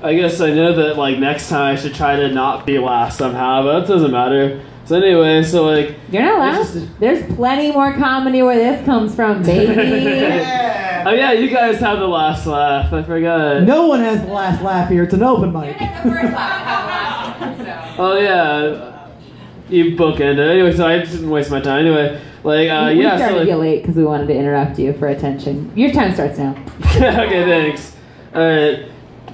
I guess I know that like next time I should try to not be last somehow, but it doesn't matter. So anyway, so like you're not last. There's plenty more comedy where this comes from, baby. Oh yeah, you guys have the last laugh. I forgot. No one has the last laugh here. It's an open mic. You get the first laugh, have the last one. So. Oh yeah. You bookended. Anyway, so I didn't waste my time. Anyway, like, we yeah. started so, like, you late because we wanted to interrupt you for attention. Your time starts now. Okay, thanks. Alright.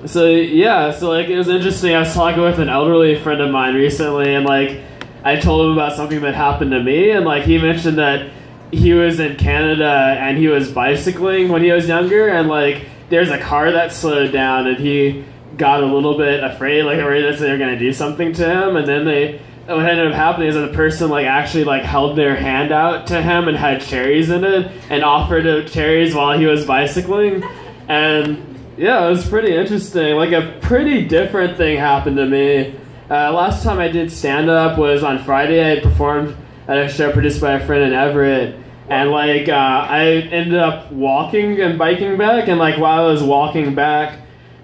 So, yeah, so, like, it was interesting. I was talking with an elderly friend of mine recently, and, like, I told him about something that happened to me, and, like, he mentioned that he was in Canada and he was bicycling when he was younger, and, like, there's a car that slowed down, and he got a little bit afraid, like, worried that they were going to do something to him, and then what ended up happening is that the person like actually like held their hand out to him and had cherries in it and offered him cherries while he was bicycling. And yeah, it was pretty interesting. Like a pretty different thing happened to me. Last time I did stand-up was on Friday. I performed at a show produced by a friend in Everett. And like I ended up walking and biking back, and like while I was walking back,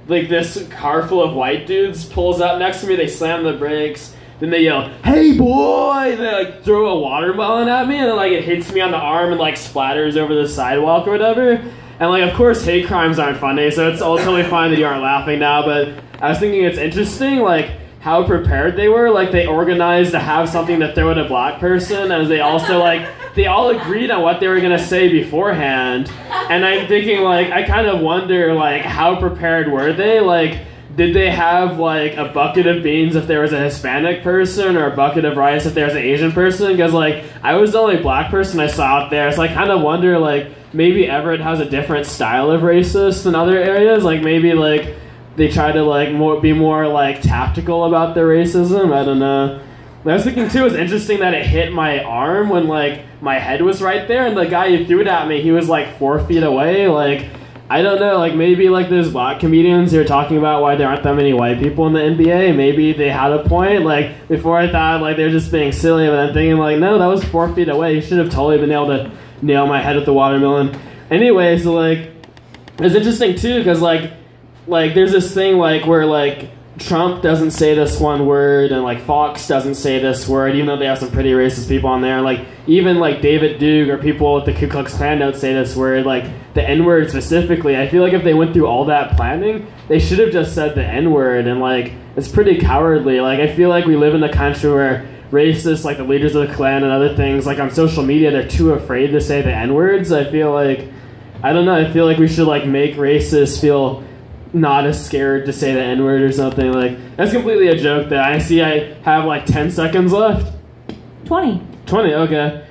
like this car full of white dudes pulls up next to me. They slam the brakes. Then they yell, "Hey boy!" And they like throw a watermelon at me, and then like it hits me on the arm and like splatters over the sidewalk or whatever. And like, of course, hate crimes aren't funny, so it's all totally fine that you aren't laughing now. But I was thinking it's interesting, like how prepared they were. Like they organized to have something to throw at a black person, and they also like they all agreed on what they were gonna say beforehand. And I'm thinking like I kind of wonder like how prepared were they? Like, did they have like a bucket of beans if there was a Hispanic person, or a bucket of rice if there was an Asian person? Because like I was the only black person I saw out there, so I kind of wonder like maybe Everett has a different style of racist than other areas. Like maybe like they try to like be more like tactical about their racism. I don't know. But I was thinking too, it was interesting that it hit my arm when like my head was right there, and the guy who threw it at me, he was like 4 feet away. Like, I don't know, like maybe like those black comedians who are talking about why there aren't that many white people in the NBA, maybe they had a point. Like before I thought like they're just being silly, but I'm thinking like, no, that was 4 feet away. You should have totally been able to nail my head with the watermelon. Anyway, so like it's interesting too, because like there's this thing like where like Trump doesn't say this one word, and like Fox doesn't say this word, even though they have some pretty racist people on there. Like even like David Duke or people with the Ku Klux Klan don't say this word, like the N-word specifically. I feel like if they went through all that planning, they should have just said the N-word, and like it's pretty cowardly. Like I feel like we live in a country where racists, like the leaders of the Klan and other things, like on social media, they're too afraid to say the N-words. I feel like, I don't know, I feel like we should like make racists feel not as scared to say the N-word or something. Like that's completely a joke though. I see I have like 10 seconds left. 20, okay.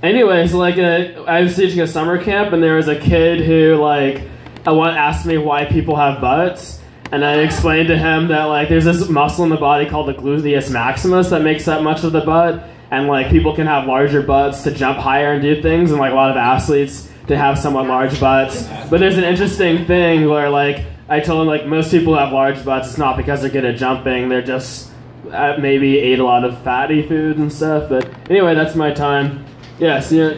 Anyways, like I was teaching a summer camp, and there was a kid who like asked me why people have butts, and I explained to him that like there's this muscle in the body called the gluteus maximus that makes up much of the butt, and like people can have larger butts to jump higher and do things, and like a lot of athletes to have somewhat large butts. But there's an interesting thing where like I told him like most people who have large butts, it's not because they're good at jumping, they're just maybe ate a lot of fatty foods and stuff. But anyway, that's my time. Yeah, see ya.